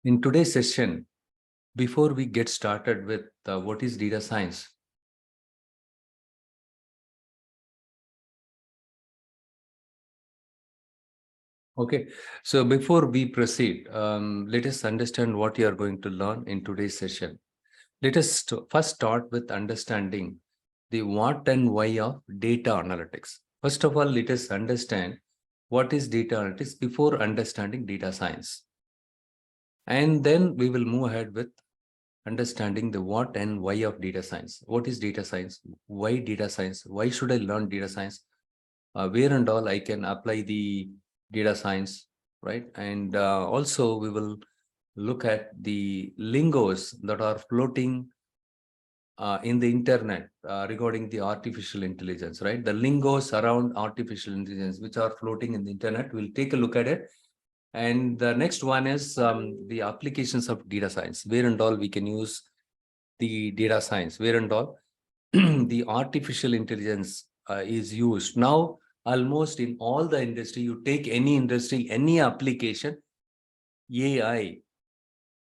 In today's session, before we get started with what is data science, okay, so before we proceed, let us understand what you are going to learn in today's session. Let us first start with understanding the what and why of data analytics. First of all, let us understand what is data analytics before understanding data science. And then we will move ahead with understanding the what and why of data science. What is data science? Why data science? Why should I learn data science? Where and all I can apply the data science, right? And also we will look at the lingos that are floating in the internet regarding the artificial intelligence, right? The lingos around artificial intelligence, which are floating in the internet. We'll take a look at it. And the next one is the applications of data science, where and all we can use the data science, where and all the artificial intelligence is used. Now, almost in all the industry, you take any industry, any application, AI,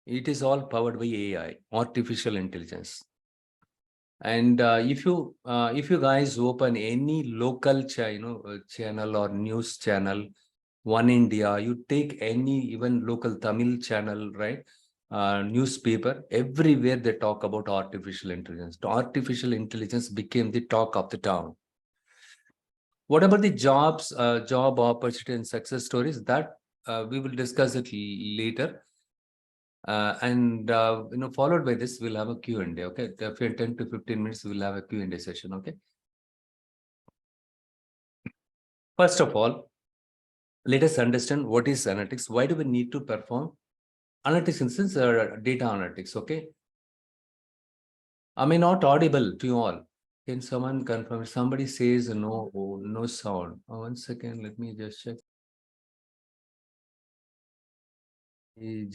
it is all powered by AI, artificial intelligence. And if you guys open any local channel or news channel, One India, you take any even local Tamil channel, right? Newspaper, everywhere they talk about artificial intelligence. Artificial intelligence became the talk of the town. What about the job opportunity and success stories? That we will discuss it later. And followed by this, we'll have a Q&A, okay? After 10 to 15 minutes, we'll have a Q&A session, okay? First of all, let us understand what is analytics. Why do we need to perform analytics in sense data analytics, okay? Am I not audible to you all? Can someone confirm? Somebody says no, no sound. Oh, 1 second, let me just check.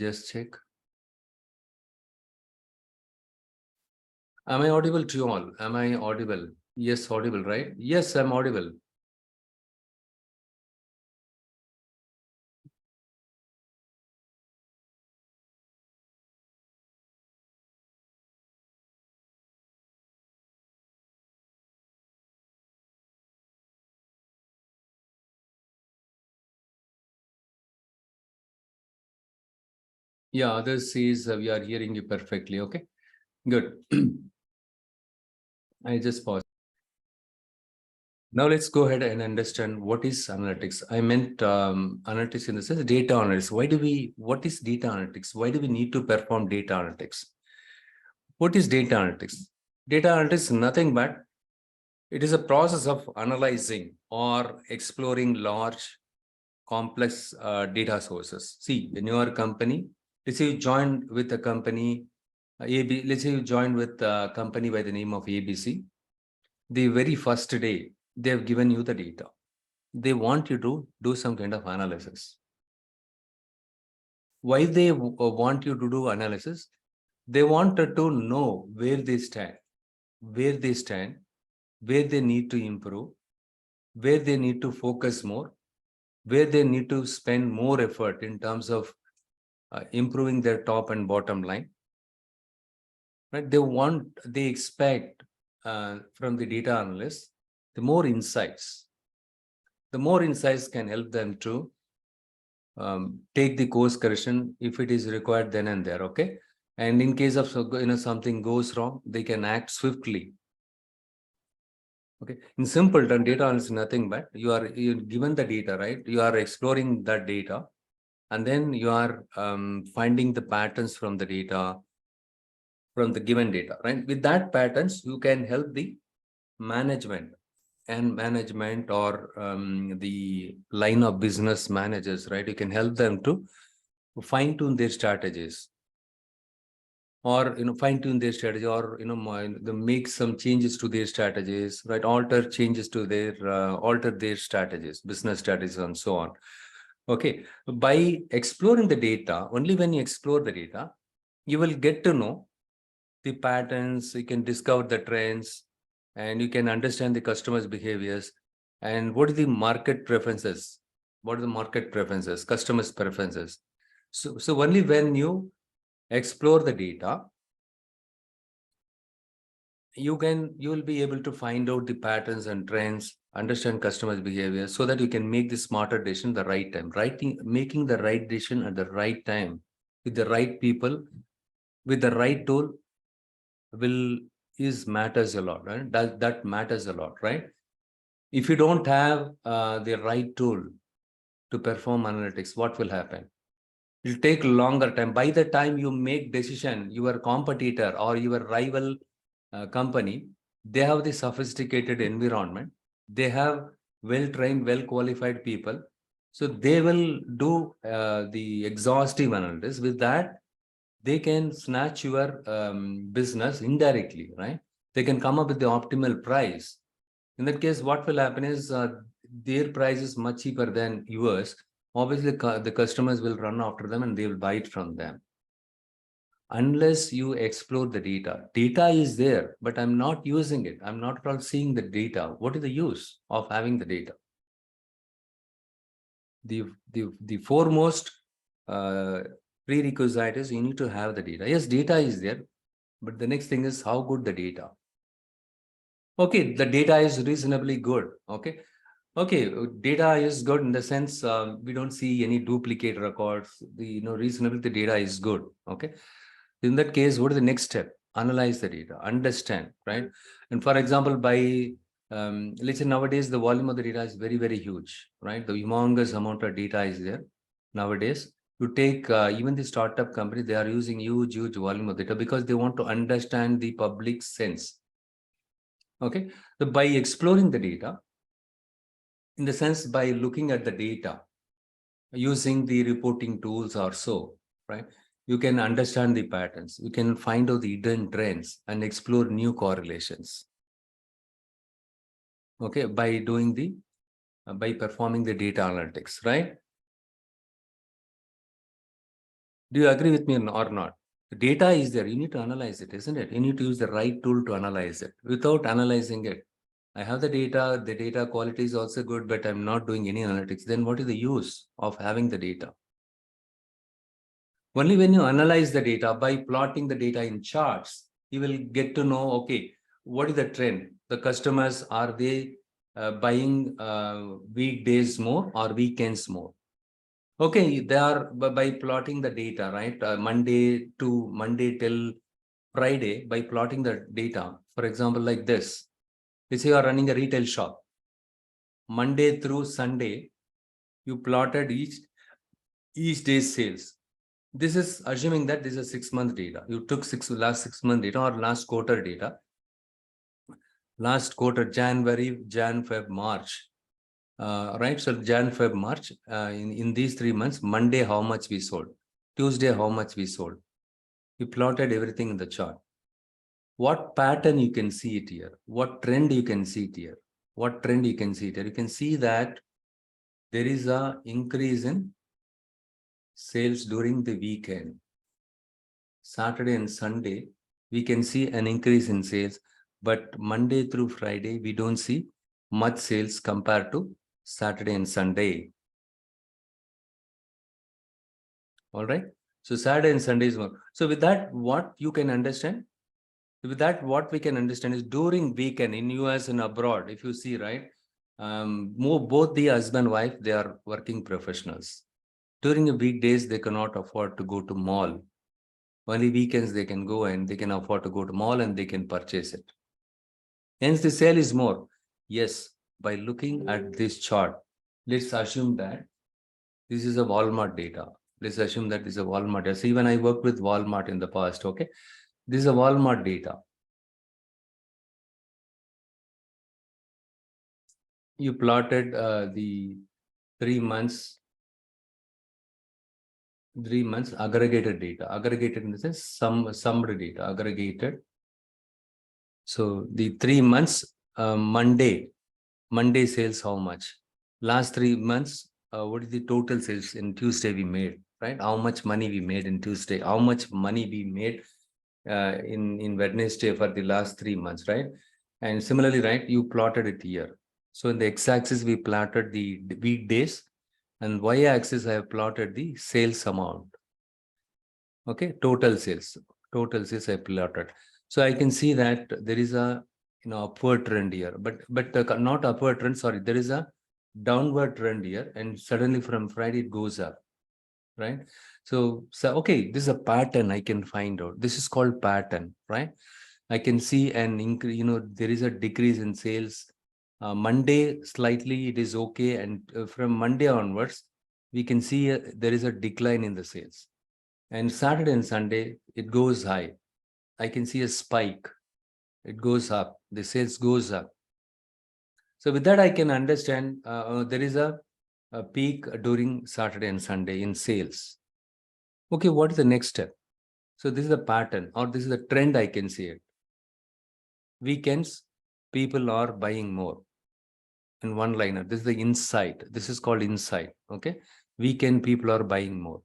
Just check. Am I audible to you all? Am I audible? Yes, audible, right? Yes, I'm audible. Yeah, others says we are hearing you perfectly, okay? Good. I just paused. Now let's go ahead and understand what is analytics. I meant analytics in the sense data analytics. What is data analytics? Why do we need to perform data analytics? What is data analytics? Data analytics is nothing but it is a process of analyzing or exploring large, complex data sources. See, in your company, let's say you joined with a company, let's say you joined with a company by the name of ABC. The very first day, they have given you the data. They want you to do some kind of analysis. Why they want you to do analysis? They wanted to know where they stand, where they need to improve, where they need to focus more, where they need to spend more effort in terms of improving their top and bottom line. Right? They expect from the data analyst, the more insights can help them to take the course correction if it is required then and there, okay? And in case of something goes wrong, they can act swiftly. Okay, in simple term, data analysis is nothing but you're given the data, right? You are exploring that data, and then you are finding the patterns from the data, from the given data, right? With that patterns, you can help the management or the line of business managers, right? You can help them to fine tune their strategies, or fine tune their strategy, or make some changes to their strategies, right? Alter their strategies, business strategies, and so on. Okay, by exploring the data, only when you explore the data, you will get to know the patterns, you can discover the trends, and you can understand the customers' behaviors and what are the market preferences, customers' preferences. So only when you explore the data, you will be able to find out the patterns and trends, understand customers' behavior, so that you can make the smarter decision at the right time. Making the right decision at the right time with the right people, with the right tool matters a lot, right? That matters a lot, right? If you don't have the right tool to perform analytics, what will happen? It'll take longer time. By the time you make decision, your competitor or your rival company, they have the sophisticated environment. They have well-trained, well-qualified people. So they will do the exhaustive analysis. With that, they can snatch your business indirectly, right? They can come up with the optimal price. In that case, what will happen is their price is much cheaper than yours. Obviously, the customers will run after them and they will buy it from them. Unless you explore the data. Data is there, but I'm not using it. I'm not at all seeing the data. What is the use of having the data? The foremost prerequisite is you need to have the data. Yes, data is there, but the next thing is how good the data. Okay, the data is reasonably good. Okay, data is good in the sense we don't see any duplicate records. Reasonably the data is good. Okay, in that case, what is the next step? Analyze the data, understand, right? And for example, by let's say nowadays the volume of the data is very, very huge, right? The humongous amount of data is there nowadays. You take even the startup company, they are using huge volume of data because they want to understand the public sense. Okay, so by exploring the data, in the sense by looking at the data, using the reporting tools or so, right? You can understand the patterns. You can find out the hidden trends and explore new correlations. Okay, by doing by performing the data analytics, right? Do you agree with me or not? The data is there. You need to analyze it, isn't it? You need to use the right tool to analyze it. Without analyzing it, I have the data quality is also good, but I'm not doing any analytics. Then what is the use of having the data? Only when you analyze the data by plotting the data in charts, you will get to know, okay, what is the trend? The customers, are they buying weekdays more or weekends more? Okay, they are by plotting the data, right? Monday till Friday, by plotting the data. For example, like this, let's say you are running a retail shop. Monday through Sunday, you plotted each day's sales. This is assuming that this is 6-month data. You took last 6-month data or last quarter data. Last quarter, January, Jan, Feb, March. Right, so Jan, Feb, March. In these 3 months, Monday, how much we sold. Tuesday, how much we sold. We plotted everything in the chart. What pattern you can see it here? What trend you can see it here? What trend you can see it here? You can see that there is an increase in sales during the weekend. Saturday and Sunday, we can see an increase in sales, but Monday through Friday, we don't see much sales compared to Saturday and Sunday. All right. So Saturday and Sunday is more. So with that, what you can understand? With that, what we can understand is during weekend in US and abroad, if you see, right, both the husband and wife, they are working professionals. During the weekdays, they cannot afford to go to mall. Only weekends they can go and they can afford to go to mall and they can purchase it. Hence, the sale is more. Yes, by looking at this chart, let's assume that this is a Walmart data. Let's assume that this is a Walmart data. So even I worked with Walmart in the past, okay? This is a Walmart data. You plotted the 3 months aggregated data. Aggregated in the sense summed data, aggregated. So the 3 months, Monday sales, how much? Last 3 months, what is the total sales in Tuesday we made, right? How much money we made in Tuesday? How much money we made in Wednesday for the last 3 months, right? And similarly, right, you plotted it here. So in the x-axis, we plotted the weekdays, and y-axis, I have plotted the sales amount. Okay, total sales I plotted. So I can see that there is a upward trend here, but not upward trend. Sorry, there is a downward trend here, and suddenly from Friday it goes up, right? So okay, this is a pattern I can find out. This is called pattern, right? I can see an increase. There is a decrease in sales. Monday slightly it is okay, and from Monday onwards we can see there is a decline in the sales. And Saturday and Sunday, it goes high. I can see a spike. It goes up. The sales goes up. So with that, I can understand there is a peak during Saturday and Sunday in sales. Okay, what is the next step? So this is a pattern, or this is a trend. I can see it. Weekends, people are buying more. In one liner, this is the insight. This is called insight. Okay, weekend people are buying more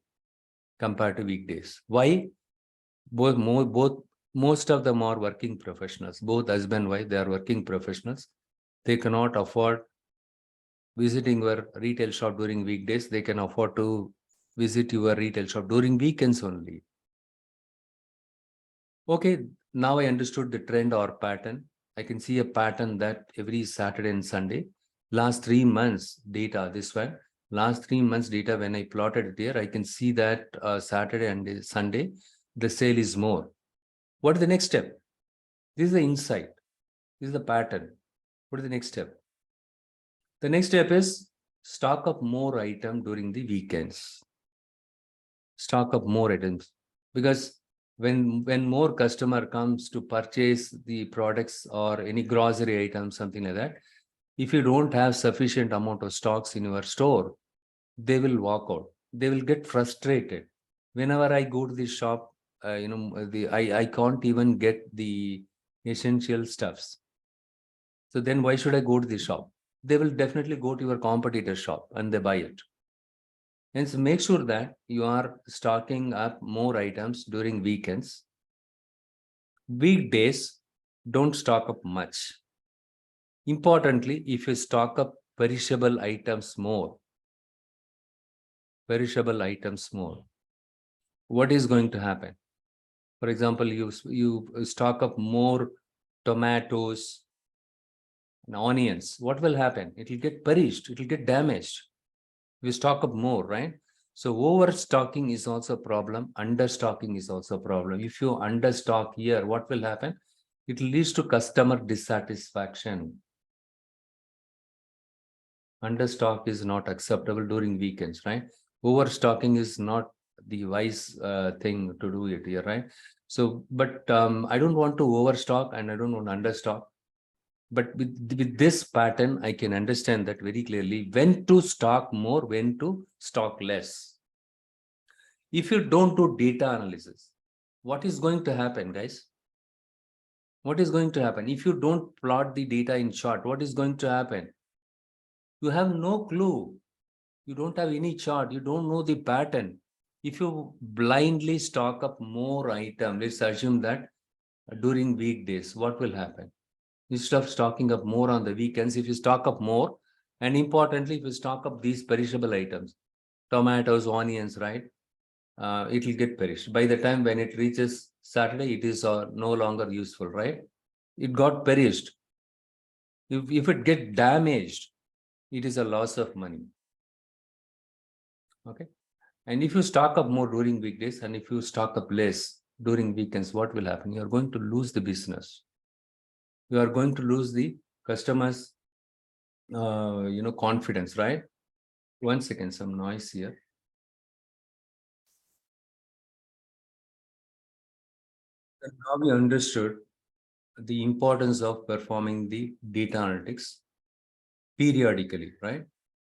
compared to weekdays. Why? Both most of them are working professionals. Both husband and wife, they are working professionals. They cannot afford visiting your retail shop during weekdays. They can afford to visit your retail shop during weekends only. Okay, now I understood the trend or pattern. I can see a pattern that every Saturday and Sunday, last 3 months data, this one, last 3 months data, when I plotted it here, I can see that Saturday and Sunday, the sale is more. What is the next step? This is the insight. This is the pattern. What is the next step? The next step is stock up more item during the weekends. Stock up more items, because when more customer comes to purchase the products or any grocery item, something like that, if you don't have sufficient amount of stocks in your store, they will walk out. They will get frustrated. Whenever I go to the shop, I can't even get the essential stuffs. So then why should I go to the shop? They will definitely go to your competitor shop and they buy it. And so make sure that you are stocking up more items during weekends. Weekdays, don't stock up much. Importantly, if you stock up perishable items more, what is going to happen? For example, you stock up more tomatoes and onions. What will happen? It will get perished. It will get damaged. We stock up more, right? So overstocking is also a problem. Understocking is also a problem. If you understock here, what will happen? It leads to customer dissatisfaction. Understock is not acceptable during weekends, right? Overstocking is not the wise thing to do it here, right? So, but I don't want to overstock and I don't want to understock. But with this pattern, I can understand that very clearly, when to stock more, when to stock less. If you don't do data analysis, what is going to happen, guys? What is going to happen? If you don't plot the data in chart, what is going to happen? You have no clue. You don't have any chart. You don't know the pattern. If you blindly stock up more item, let's assume that during weekdays, what will happen? Instead of stocking up more on the weekends, if you stock up more, and importantly, if you stock up these perishable items, tomatoes, onions, right? It will get perished. By the time when it reaches Saturday, it is no longer useful, right? It got perished. If it get damaged, it is a loss of money. Okay. And if you stock up more during weekdays and if you stock up less during weekends, what will happen? You are going to lose the business. You are going to lose the customers, confidence, right? 1 second, some noise here. And now we understood the importance of performing the data analytics periodically, right?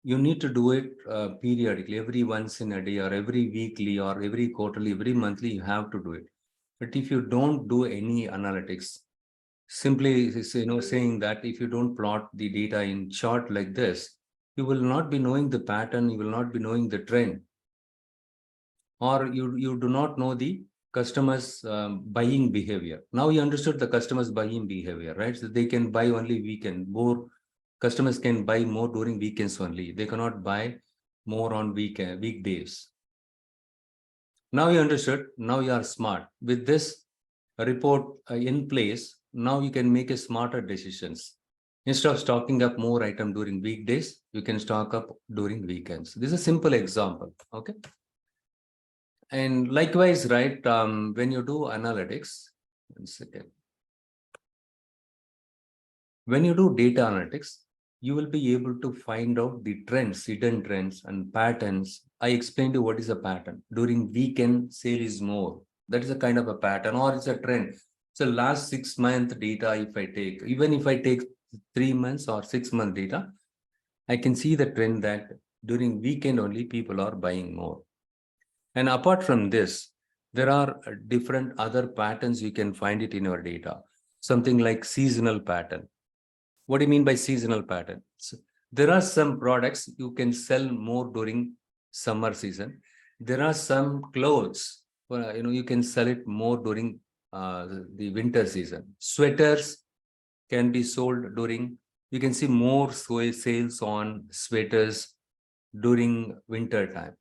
You need to do it periodically, every once in a day or every weekly or every quarterly, every monthly, you have to do it. But if you don't do any analytics, simply saying that if you don't plot the data in chart like this, you will not be knowing the pattern, you will not be knowing the trend, or you do not know the customers buying behavior. Now you understood the customers buying behavior, right? So they can buy only weekend. More customers can buy more during weekends only. They cannot buy more on weekdays. Now you understood. Now you are smart. With this report in place, now you can make a smarter decisions. Instead of stocking up more item during weekdays, you can stock up during weekends. This is a simple example. Okay. And likewise, right, when you do analytics, 1 second. When you do data analytics, you will be able to find out the trends, hidden trends and patterns. I explained to you what is a pattern. During weekend, sale is more. That is a kind of a pattern, or it's a trend. So last 6 month data, if I take, even if I take 3 months or 6 month data, I can see the trend that during weekend only people are buying more. And apart from this, there are different other patterns you can find it in your data. Something like seasonal pattern. What do you mean by seasonal pattern? So there are some products you can sell more during summer season. There are some clothes, you can sell it more during the winter season. Sweaters can be sold during, you can see more sales on sweaters during winter time.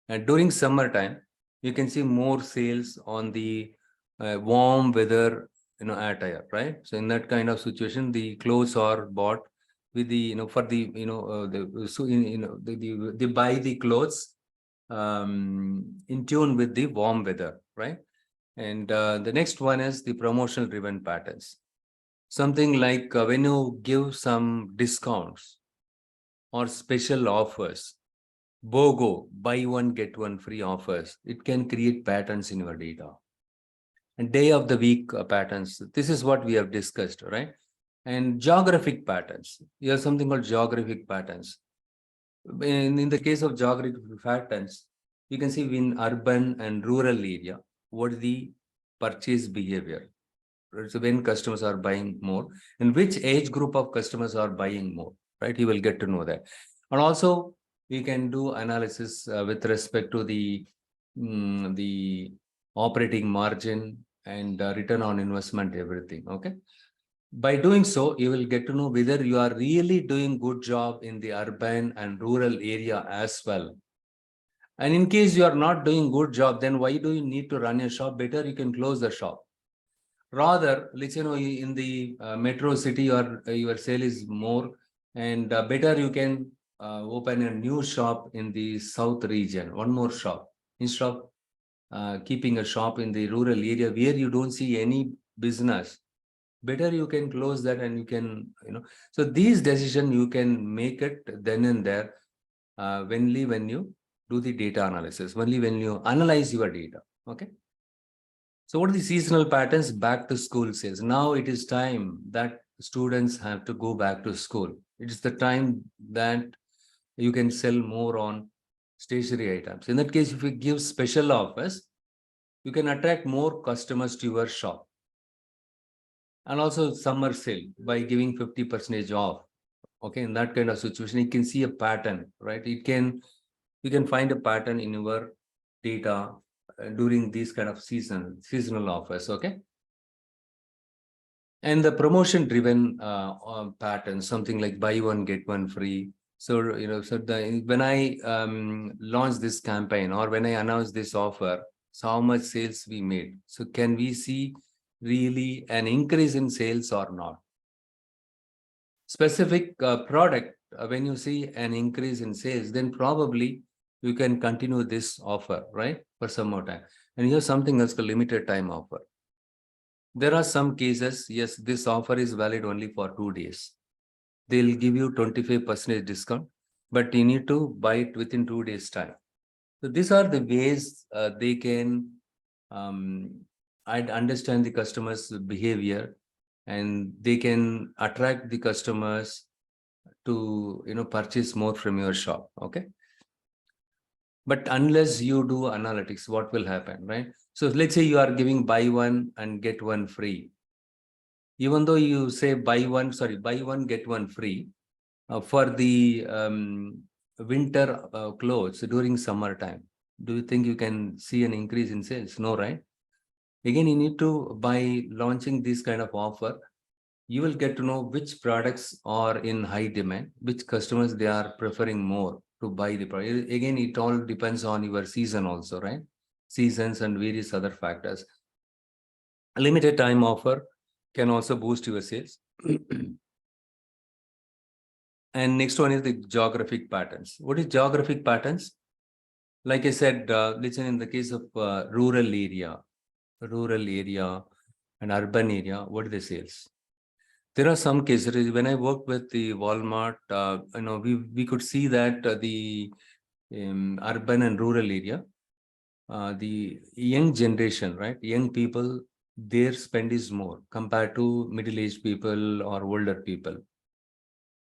And during summertime, you can see more sales on the warm weather, attire, right? So in that kind of situation, the clothes are bought with the, for the, so they buy the clothes in tune with the warm weather, right? And the next one is the promotional driven patterns. Something like when you give some discounts or special offers, BOGO, buy one, get one free offers. It can create patterns in your data. And day of the week patterns. This is what we have discussed, right? And geographic patterns. You have something called geographic patterns. In the case of geographic patterns, you can see in urban and rural area, what is the purchase behavior. So when customers are buying more, and which age group of customers are buying more, right? You will get to know that. And also, we can do analysis with respect to the operating margin and return on investment, everything. Okay. By doing so, you will get to know whether you are really doing good job in the urban and rural area as well. And in case you are not doing good job, then why do you need to run a shop? Better you can close the shop. Rather, let's in the metro city, your sale is more, and better you can open a new shop in the south region, one more shop, instead of keeping a shop in the rural area where you don't see any business. Better you can close that, and you can, so these decisions you can make it then and there, only when you do the data analysis, only when you analyze your data. Okay. So what are the seasonal patterns? Back to school says. Now it is time that students have to go back to school. It is the time that you can sell more on stationery items. In that case, if you give special offers, you can attract more customers to your shop. And also summer sale by giving 50% off. Okay, in that kind of situation, you can see a pattern, right? You can find a pattern in your data during these kind of seasonal offers. Okay. And the promotion driven pattern, something like buy one, get one free. So, when I launch this campaign, or when I announce this offer, so how much sales we made. So can we see really an increase in sales or not? Specific product, when you see an increase in sales, then probably you can continue this offer, right? For some more time. And here's something else, a limited time offer. There are some cases, yes, this offer is valid only for 2 days. They'll give you 25% discount, but you need to buy it within 2 days time. So these are the ways they can I'd understand the customer's behavior, and they can attract the customers to purchase more from your shop. Okay. But unless you do analytics, what will happen, right? So let's say you are giving buy one and get one free. Even though you say buy one, get one free for the winter clothes during summertime, do you think you can see an increase in sales? No, right? Again, you need to, by launching this kind of offer, you will get to know which products are in high demand, which customers they are preferring more to buy the product. Again, it all depends on your season also, right? seasons, and various other factors. A limited time offer can also boost your sales. And next one is the geographic patterns. What is geographic patterns? Like I said, listen, in the case of rural area and urban area, what are the sales? There are some cases when I worked with the Walmart, we could see that the urban and rural area, the young generation, right? Young people, their spend is more compared to middle-aged people or older people.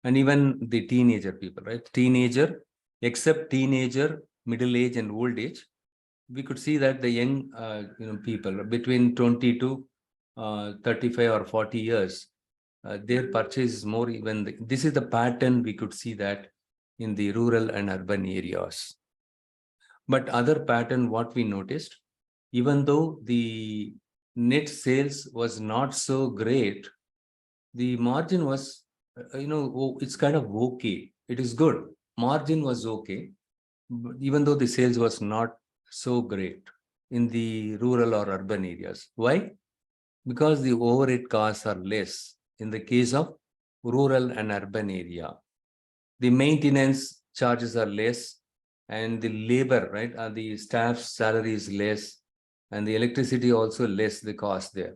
And even the teenager people, right? Except teenager, middle age and old age, we could see that the young people between 20 to 35 or 40 years, their purchase is more. Even this is the pattern we could see that in the rural and urban areas. But other pattern, what we noticed, even though the net sales was not so great, the margin was, it's kind of okay. It is good. Margin was okay, even though the sales was not so great in the rural or urban areas. Why? Because the overhead costs are less in the case of rural and urban area. The maintenance charges are less, and the labor, right, the staff's salary is less, and the electricity also less, the cost there.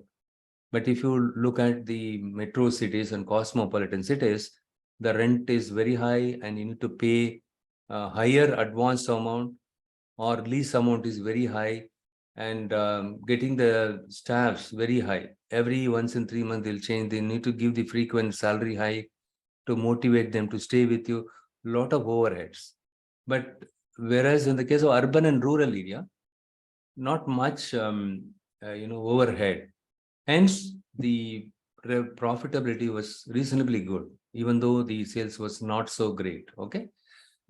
But if you look at the metro cities and cosmopolitan cities, the rent is very high and you need to pay a higher advance amount, or lease amount is very high, and getting the staffs very high. Every once in 3 months they'll change. They need to give the frequent salary hike to motivate them to stay with you. Lot of overheads. But whereas in the case of urban and rural area, not much overhead. Hence, the profitability was reasonably good, even though the sales was not so great. Okay.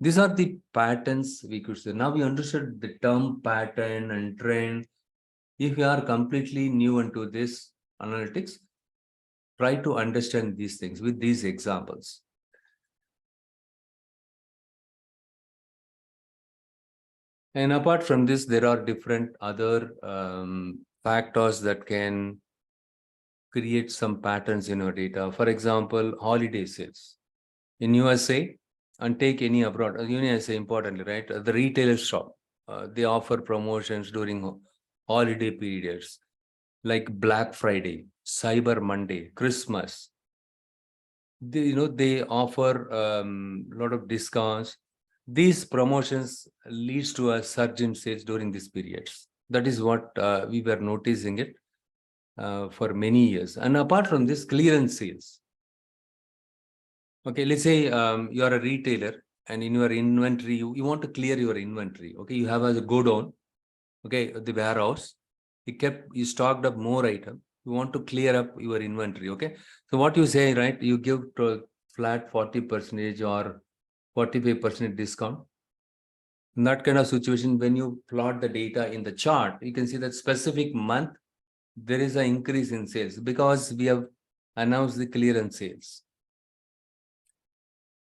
These are the patterns we could say. Now we understood the term pattern and trend. If you are completely new into this analytics, try to understand these things with these examples. And apart from this, there are different other factors that can create some patterns in your data. For example, holiday sales. In USA, and take any abroad, USA importantly, right? The retailer shop, they offer promotions during holiday periods like Black Friday, Cyber Monday, Christmas. They offer a lot of discounts. These promotions leads to a surge in sales during these periods. That is what we were noticing it for many years. And apart from this, clearance sales. Okay, let's say you are a retailer and in your inventory, you want to clear your inventory. Okay, you have a go down, okay, the warehouse. You stocked up more item. You want to clear up your inventory. Okay, so what you say, right? You give to flat 40% or 45% discount. In that kind of situation, when you plot the data in the chart, you can see that specific month there is an increase in sales because we have announced the clearance sales.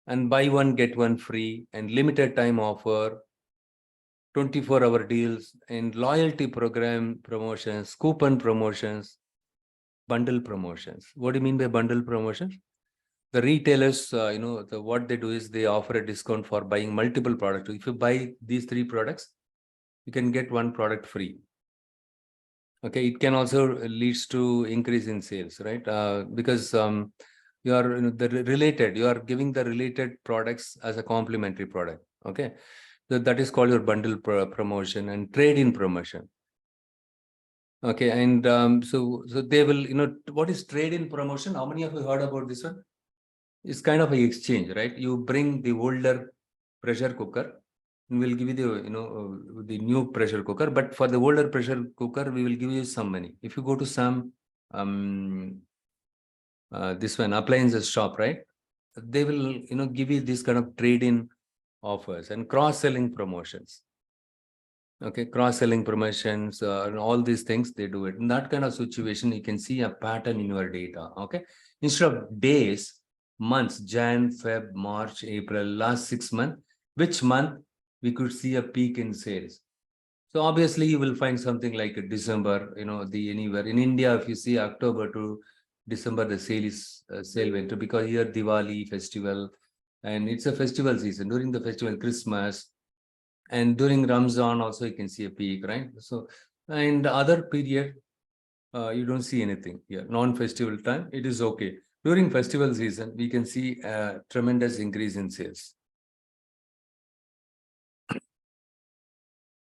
And buy one, get one free, and limited time offer, 24-hour deals, and loyalty program promotions, coupon promotions, bundle promotions. What do you mean by bundle promotions? The retailers, what they do is they offer a discount for buying multiple products. If you buy these 3 products, you can get 1 product free. Okay, it can also leads to increase in sales, right? Because you are you are giving the related products as a complementary product. Okay, so that is called your bundle promotion and trade-in promotion. Okay, and so they will, what is trade-in promotion? How many of you heard about this one? It's kind of an exchange, right? You bring the older pressure cooker, and we'll give you the the new pressure cooker. But for the older pressure cooker, we will give you some money. If you go to some this one appliances shop, right? They will give you this kind of trade-in offers and cross-selling promotions. Okay, cross-selling promotions and all these things, they do it. In that kind of situation, you can see a pattern in your data. Okay, instead of days, months, Jan, Feb, March, April, last 6 months, which month we could see a peak in sales. So obviously you will find something like a December, the anywhere in India, if you see October to December, the sale went to, because here Diwali festival, and it's a festival season. During the festival, Christmas, and during Ramzan also you can see a peak, right? So, and the other period, you don't see anything here. Non-festival time, it is okay. During festival season, we can see a tremendous increase in sales.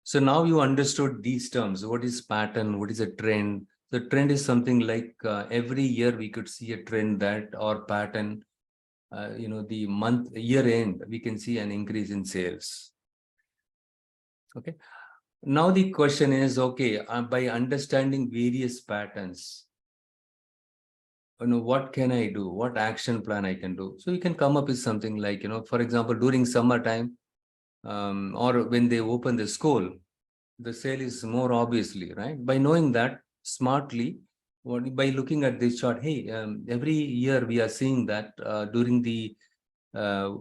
So now you understood these terms. What is pattern? What is a trend? The trend is something like every year we could see a trend that, or pattern, the month, year end, we can see an increase in sales. Okay. Now the question is, okay, by understanding various patterns, what can I do? What action plan I can do? So you can come up with something like, for example, during summertime, or when they open the school, the sale is more obviously, right? By knowing that smartly, by looking at this chart, hey, every year we are seeing that during the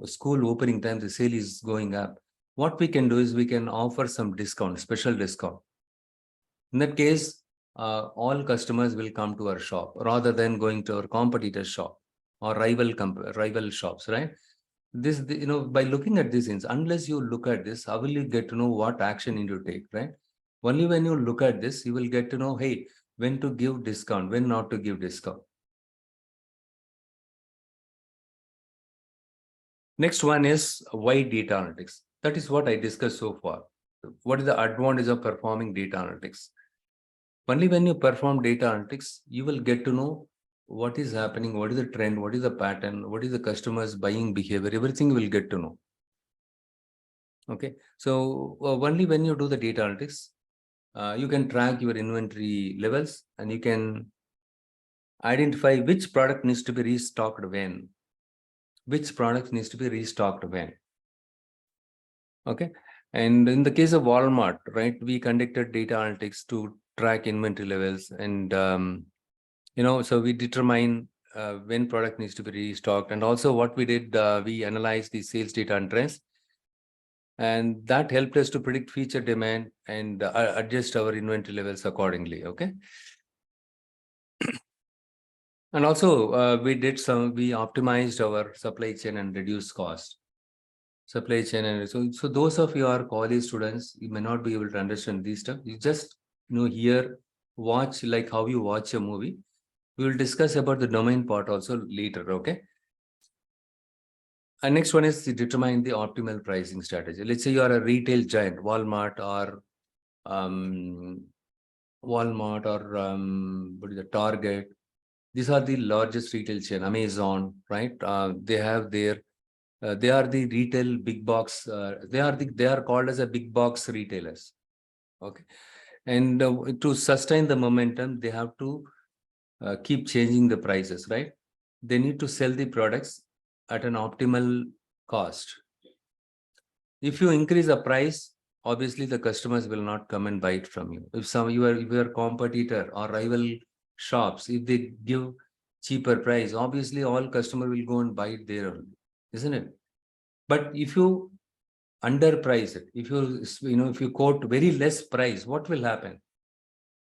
school opening time, the sale is going up. What we can do is we can offer some discount, special discount. In that case, all customers will come to our shop rather than going to our competitor's shop or rival shops, right? This, by looking at these things, unless you look at this, how will you get to know what action you need to take, right? Only when you look at this, you will get to know, hey, when to give discount, when not to give discount. Next one is why data analytics. That is what I discussed so far. What is the advantage of performing data analytics? Only when you perform data analytics, you will get to know what is happening, what is the trend, what is the pattern, what is the customer's buying behavior, everything you will get to know. Okay, so only when you do the data analytics, you can track your inventory levels, and you can identify which product needs to be restocked when, which product needs to be restocked when. Okay, and in the case of Walmart, right, we conducted data analytics to track inventory levels, and so we determine when product needs to be restocked. And also what we did, we analyzed the sales data and trends, and that helped us to predict future demand and adjust our inventory levels accordingly. Okay. And also we optimized our supply chain and reduced cost. Supply chain, and so those of you are college students, you may not be able to understand these stuff. You just here, watch like how you watch a movie. We will discuss about the domain part also later. Okay. And next one is to determine the optimal pricing strategy. Let's say you are a retail giant, Walmart or what is the Target. These are the largest retail chain. Amazon, right? They have their they are the retail big box. They are called as a big box retailers. Okay, and to sustain the momentum, they have to keep changing the prices, right? They need to sell the products at an optimal cost. If you increase the price, obviously the customers will not come and buy it from you. If your competitor or rival shops, if they give cheaper price, obviously all customer will go and buy it there, isn't it? But if you underprice it, if you quote very less price, what will happen?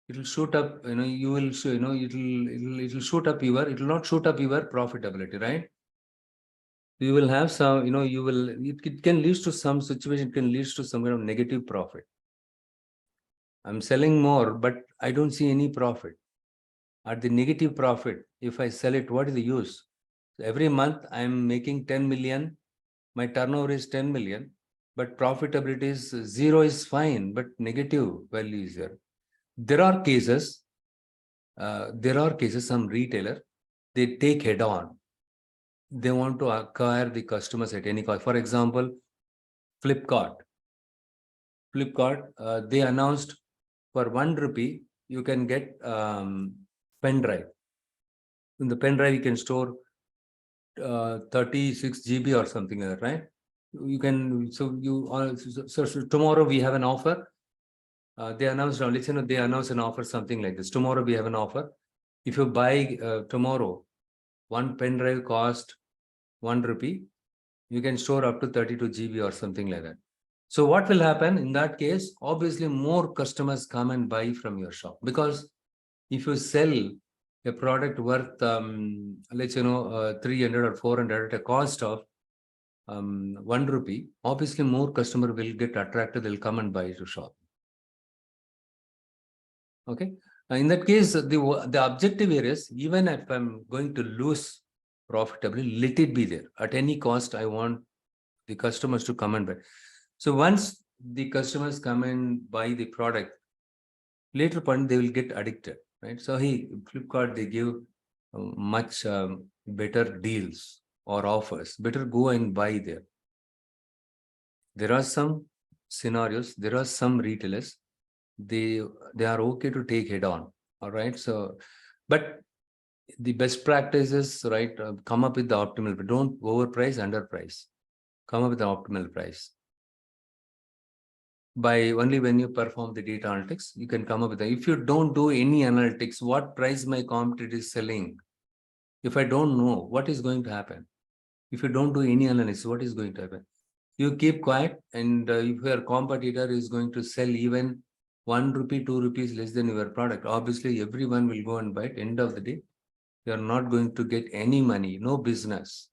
It will shoot up. You will it will shoot up it will not shoot up your profitability, right? You will have some, it can lead to some situation, it can lead to some kind of negative profit. I'm selling more, but I don't see any profit. At the negative profit, if I sell it, what is the use? Every month I'm making 10 million, my turnover is 10 million, but profitability is zero is fine, but negative value is there. There are cases, some retailer, they take head on. They want to acquire the customers at any cost. For example, Flipkart, they announced for 1 rupee, you can get pen drive. In the pen drive, you can store 36 GB or something like that, right? You can, so tomorrow we have an offer. They announced, they announced an offer, something like this. Tomorrow we have an offer. If you buy tomorrow, one pen drive cost 1 rupee, you can store up to 32 GB or something like that. So what will happen in that case? Obviously, more customers come and buy from your shop, because if you sell a product worth, let's 300 or 400 at a cost of 1 rupee, obviously more customer will get attracted. They'll come and buy your shop. Okay. In that case, the objective here is, even if I'm going to lose profitably, let it be there. At any cost, I want the customers to come and buy. So once the customers come and buy the product, later point they will get addicted, right? So Flipkart, they give much better deals or offers. Better go and buy there. There are some scenarios, there are some retailers, they are okay to take head on. All right. So, but the best practice is, right, come up with the optimal, but don't overprice, underprice. Come up with the optimal price. By only when you perform the data analytics, you can come up with that. If you don't do any analytics, what price my competitor is selling? If I don't know, what is going to happen? If you don't do any analysis, what is going to happen? You keep quiet, and if your competitor is going to sell even 1 rupee, 2 rupees less than your product, obviously everyone will go and buy it. End of the day, you are not going to get any money, no business.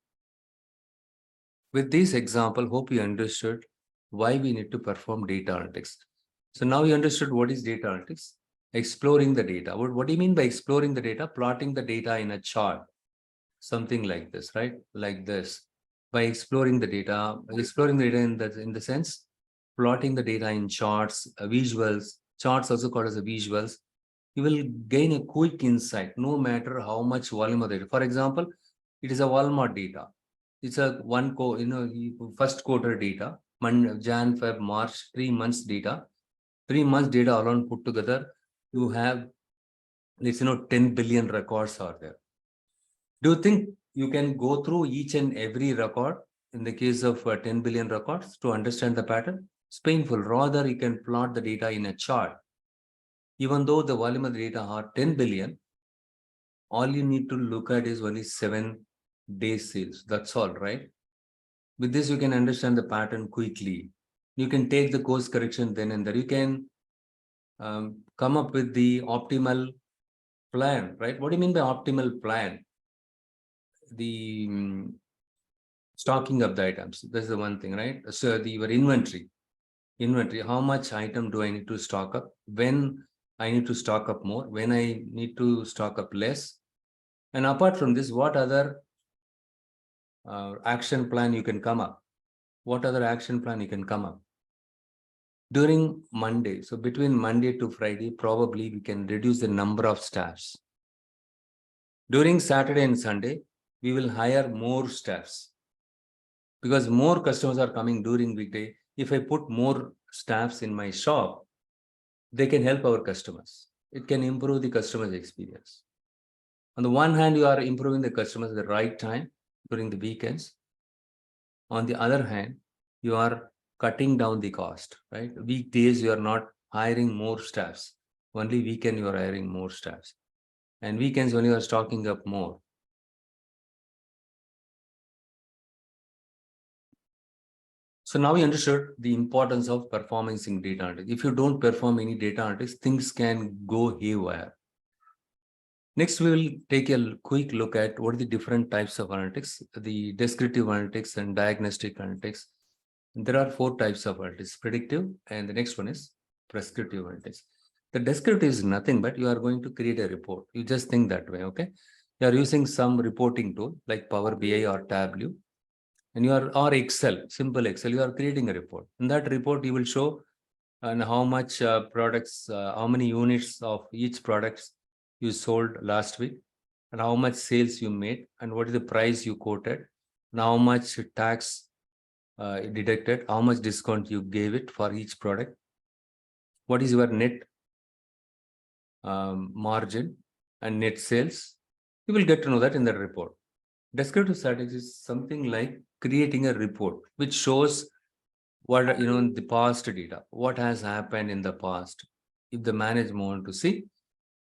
With this example, hope you understood why we need to perform data analytics. So now you understood what is data analytics. Exploring the data. What do you mean by exploring the data? Plotting the data in a chart, something like this, right? Like this. By exploring the data in the sense, plotting the data in charts, visuals, charts also called as a visuals, you will gain a quick insight, no matter how much volume of data. For example, it is a Walmart data. It's a first quarter data, Jan, Feb, March, 3 months data. 3 months data alone put together, you have, let's 10 billion records are there. Do you think you can go through each and every record in the case of 10 billion records to understand the pattern? It's painful. Rather, you can plot the data in a chart. Even though the volume of the data are 10 billion, all you need to look at is only 7 days sales. That's all, right? With this, you can understand the pattern quickly. You can take the course correction then and there. You can come up with the optimal plan, right? What do you mean by optimal plan? The stocking of the items. That's the one thing, right? So your inventory, how much item do I need to stock up? When I need to stock up more? When I need to stock up less? And apart from this, what other action plan you can come up? What other action plan you can come up? During Monday, so between Monday to Friday, probably we can reduce the number of staffs. During Saturday and Sunday, we will hire more staffs, because more customers are coming during weekday. If I put more staffs in my shop, they can help our customers. It can improve the customer's experience. On the one hand, you are improving the customers at the right time during the weekends. On the other hand, you are cutting down the cost, right? Weekdays, you are not hiring more staffs. Only weekend, you are hiring more staffs. And weekends, when you are stocking up more. So now you understood the importance of performance in data analytics. If you don't perform any data analytics, things can go haywire. Next, we will take a quick look at what are the different types of analytics, the descriptive analytics and diagnostic analytics. There are 4 types of analytics: predictive, and the next one is prescriptive analytics. The descriptive is nothing but you are going to create a report. You just think that way, okay? You are using some reporting tool like Power BI or Tableau, and or Excel, simple Excel. You are creating a report. In that report, you will show and how much products, how many units of each products you sold last week, and how much sales you made, and what is the price you quoted, and how much tax deducted, how much discount you gave it for each product, what is your net margin and net sales. You will get to know that in the report. Descriptive strategy is something like creating a report which shows what, the past data, what has happened in the past. If the management want to see,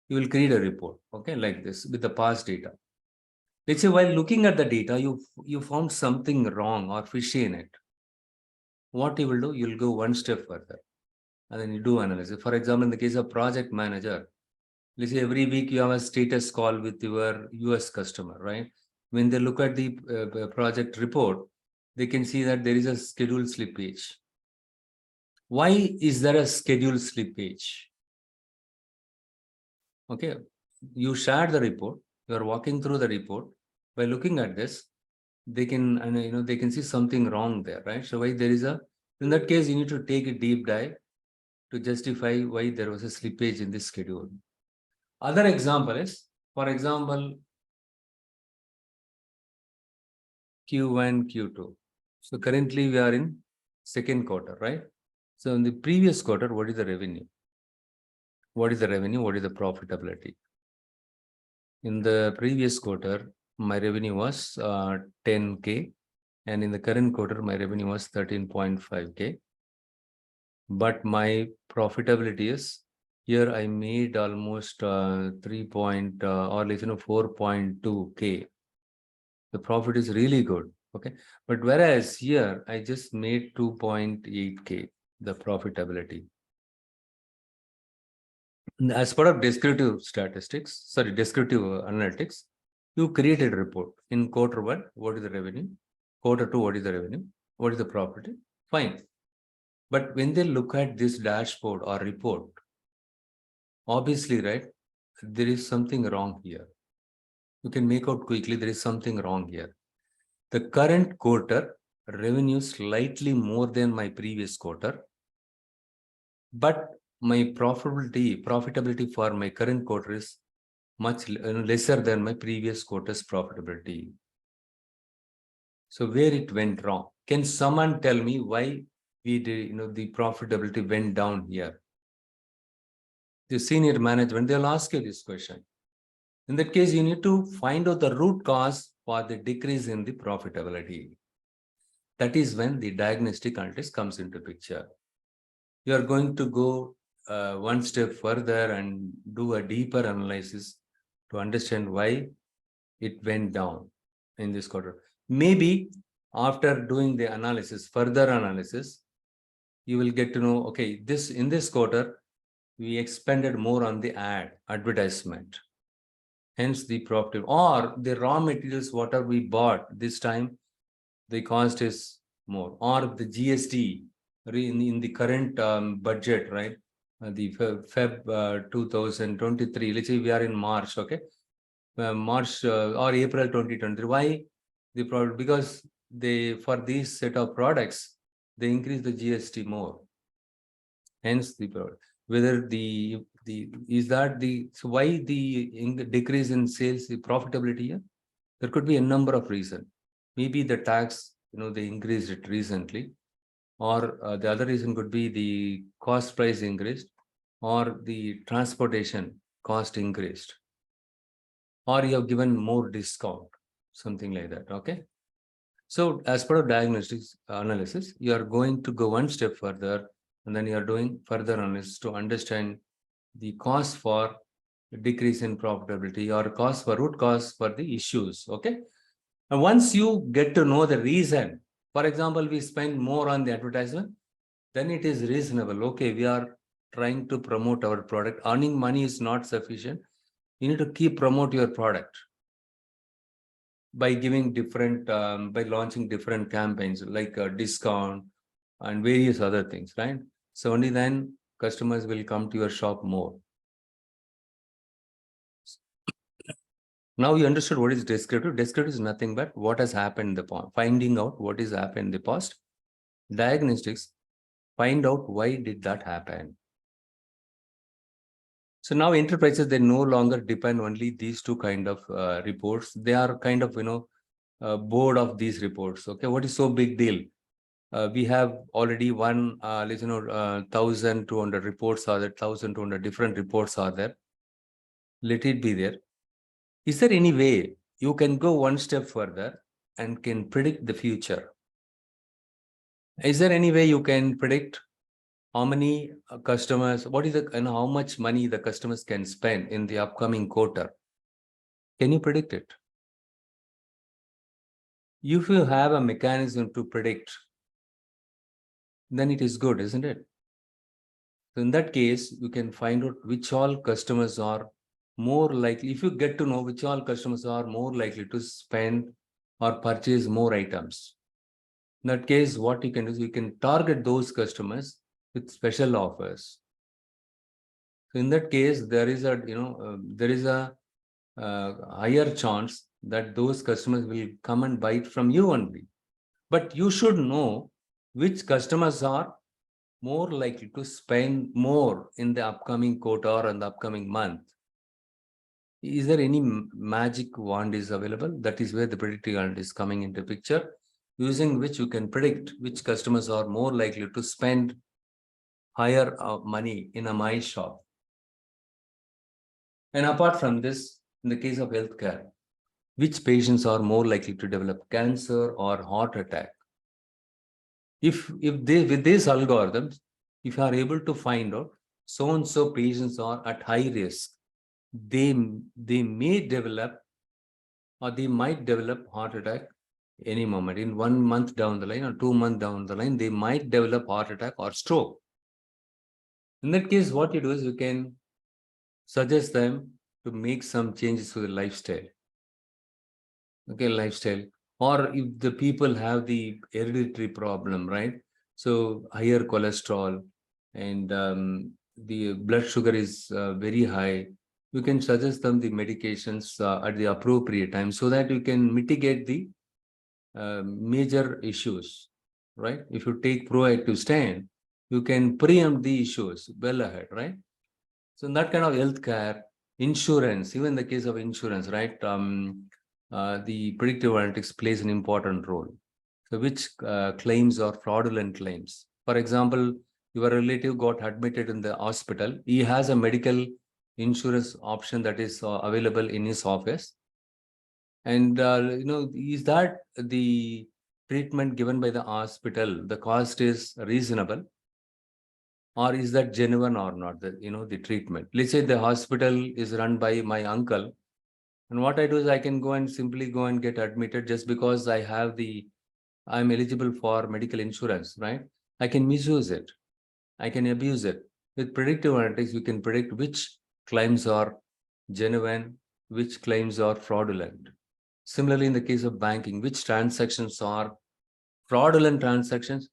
you will create a report, okay, like this with the past data. Let's say while looking at the data, you found something wrong or fishy in it. what you will do, you'll go one step further and then you do analysis. For example, in the case of project manager, let's say every week you have a status call with your US customer, right? When they look at the project report, they can see that there is a schedule slippage. Why is there a schedule slippage? Okay, you shared the report, you are walking through the report. By looking at this, they can, and they can see something wrong there, right? So why there is a, in that case, you need to take a deep dive to justify why there was a slippage in this schedule. Other example is, for example, Q1, Q2. So currently we are in second quarter, right? So in the previous quarter, what is the revenue? What is the revenue? What is the profitability? In the previous quarter, my revenue was 10K, and in the current quarter, my revenue was 13.5K. But my profitability is, here I made almost 4.2K. The profit is really good. Okay. But whereas here I just made 2.8K, the profitability. As part of descriptive analytics, you created a report. In quarter one, what is the revenue? Quarter two, what is the revenue? What is the profit? Fine. But when they look at this dashboard or report, obviously, right, there is something wrong here. You can make out quickly there is something wrong here. The current quarter revenue slightly more than my previous quarter, but my profitability for my current quarter is much lesser than my previous quarter's profitability. So where it went wrong? Can someone tell me why we did, the profitability went down here? The senior management, they'll ask you this question. In that case, you need to find out the root cause for the decrease in the profitability. That is when the diagnostic analytics comes into picture. You are going to go one step further and do a deeper analysis to understand why it went down in this quarter. Maybe after doing the analysis, further analysis, you will get to know, okay, in this quarter, we expended more on the advertisement. Hence the profit, or the raw materials, whatever we bought this time, the cost is more, or the GST in the current budget, right? The Feb 2023, let's say we are in March, okay? March or April 2023. Why the product? Because for these set of products, they increase the GST more. Hence the product. Whether so why the decrease in sales, the profitability here? There could be a number of reasons. Maybe the tax, they increased it recently, or the other reason could be the cost price increased, or the transportation cost increased, or you have given more discount, something like that. Okay. So as part of diagnostics analysis, you are going to go one step further, and then you are doing further analysis to understand the cost for decrease in profitability, or root cause for the issues. Okay. And once you get to know the reason, for example, we spend more on the advertisement, then it is reasonable. Okay, we are trying to promote our product. Earning money is not sufficient. You need to keep promote your product by giving by launching different campaigns like a discount and various other things, right? So only then customers will come to your shop more. Now you understood what is descriptive. Descriptive is nothing but what has happened in the past, finding out what is happened in the past. Diagnostics, find out why did that happen. So now enterprises, they no longer depend only these two kind of reports. They are kind of, bored of these reports. Okay, what is so big deal? We have already 1,200 reports are there, 1,200 different reports are there. Let it be there. Is there any way you can go one step further and can predict the future? Is there any way you can predict how many customers, what is and how much money the customers can spend in the upcoming quarter? Can you predict it? If you have a mechanism to predict then it is good, isn't it? So in that case, you can find out which all customers are more likely. If you get to know which all customers are more likely to spend or purchase more items, in that case, what you can do is you can target those customers with special offers. So in that case, there is a higher chance that those customers will come and buy it from you only. But you should know which customers are more likely to spend more in the upcoming quarter or in the upcoming month. Is there any magic wand is available? That is where the predictive analytics is coming into picture, using which you can predict which customers are more likely to spend higher money in a my shop. And apart from this, in the case of healthcare, which patients are more likely to develop cancer or heart attack? If they, with these algorithms, if you are able to find out so and so patients are at high risk, they may develop or they might develop heart attack any moment. In 1 month down the line or 2 months down the line, they might develop heart attack or stroke. In that case, what you do is you can suggest them to make some changes to the lifestyle. Okay, lifestyle. Or if the people have the hereditary problem, right? So higher cholesterol and the blood sugar is very high, you can suggest them the medications at the appropriate time so that you can mitigate the major issues, right? If you take proactive stand, you can preempt the issues well ahead, right? So in that kind of healthcare, insurance, even the case of insurance, right? The predictive analytics plays an important role. So which claims are fraudulent claims? For example, your relative got admitted in the hospital. He has a medical insurance option that is available in his office. And, is that the treatment given by the hospital, the cost is reasonable? Or is that genuine or not, the treatment? Let's say the hospital is run by my uncle. And what I do is I can go and simply go and get admitted just because I'm eligible for medical insurance, right? I can misuse it. I can abuse it. With predictive analytics, you can predict which claims are genuine, which claims are fraudulent. Similarly, in the case of banking, which transactions are fraudulent transactions,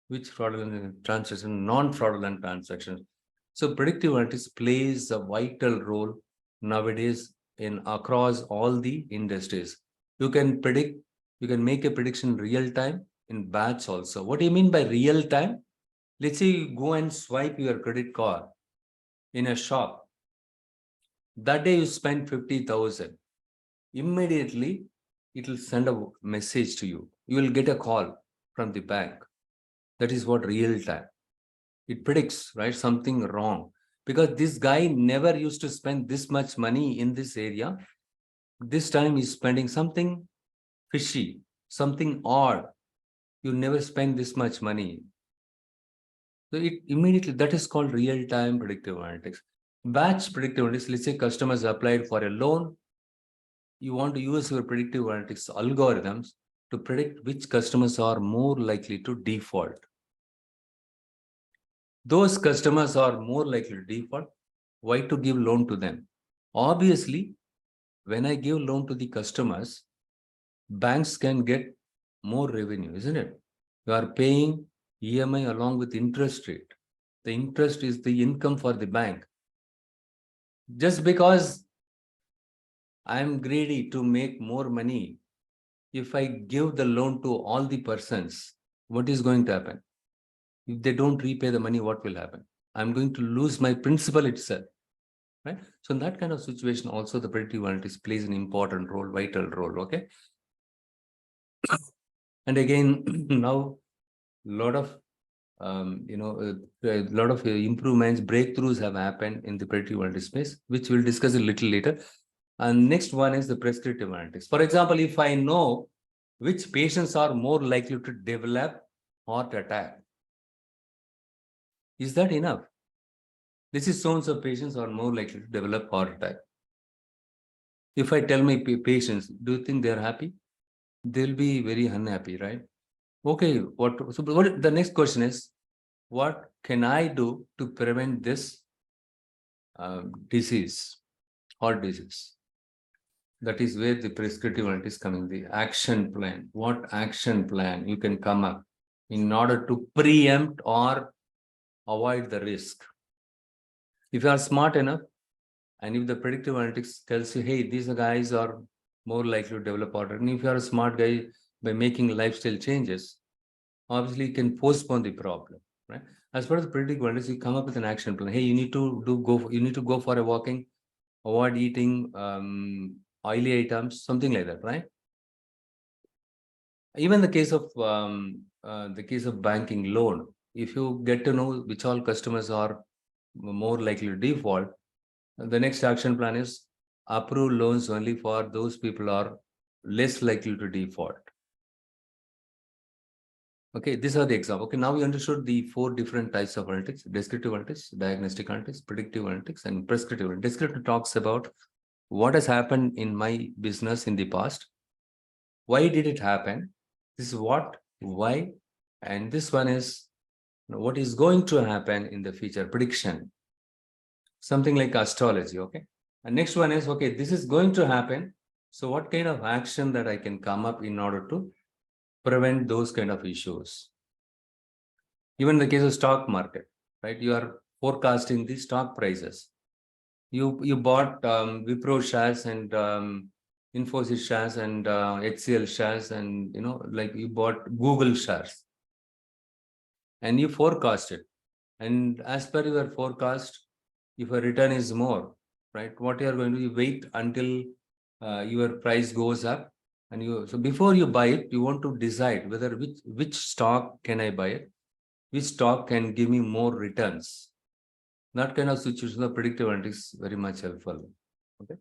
which fraudulent transactions, non-fraudulent transactions. So predictive analytics plays a vital role nowadays in across all the industries. You can make a prediction real time in batch also. What do you mean by real time? Let's say you go and swipe your credit card in a shop. That day you spend 50,000. Immediately, it will send a message to you. You will get a call from the bank. That is what real time. It predicts, right, something wrong. Because this guy never used to spend this much money in this area. This time he's spending something fishy, something odd. You never spend this much money. So it immediately, that is called real-time predictive analytics. Batch predictive analytics, let's say customers applied for a loan. You want to use your predictive analytics algorithms to predict which customers are more likely to default. Those customers are more likely to default. Why to give loan to them? Obviously, when I give loan to the customers, banks can get more revenue, isn't it? You are paying EMI along with interest rate. The interest is the income for the bank. Just because I am greedy to make more money, if I give the loan to all the persons, what is going to happen? If they don't repay the money, what will happen? I'm going to lose my principal itself, right? So in that kind of situation, also the predictive analytics plays an important role, vital role, okay? And again, now a lot of improvements, breakthroughs have happened in the predictive analytics space, which we'll discuss a little later. And next one is the prescriptive analytics. For example, if I know which patients are more likely to develop heart attack, is that enough? This is so and so patients are more likely to develop heart attack. If I tell my patients, do you think they're happy? They'll be very unhappy, right? Okay, the next question is, what can I do to prevent this disease, heart disease? That is where the prescriptive analytics is coming, the action plan. What action plan you can come up in order to preempt or avoid the risk? If you are smart enough, and if the predictive analytics tells you, hey, these guys are more likely to develop autism, and if you are a smart guy, by making lifestyle changes, obviously you can postpone the problem, right? As far as the predictive analytics, you come up with an action plan. Hey, you need to you need to go for a walking, avoid eating oily items, something like that, right? Even the case of banking loan, if you get to know which all customers are more likely to default, the next action plan is approve loans only for those people are less likely to default. Okay, these are the examples. Okay, now we understood the 4 different types of analytics: descriptive analytics, diagnostic analytics, predictive analytics, and prescriptive. Descriptive talks about what has happened in my business in the past. Why did it happen? This is what, why, and this one is what is going to happen in the future, prediction. Something like astrology, okay? And next one is, okay, this is going to happen. So what kind of action that I can come up in order to prevent those kind of issues? Even in the case of stock market, right? You are forecasting the stock prices. You bought Wipro shares and Infosys shares and HCL shares, and like you bought Google shares, and you forecast it. And as per your forecast, if a return is more, right, what you are going to do, wait until your price goes up, and so before you buy it, you want to decide whether which stock can I buy it, which stock can give me more returns. That kind of situation, the predictive analytics is very much helpful. Okay.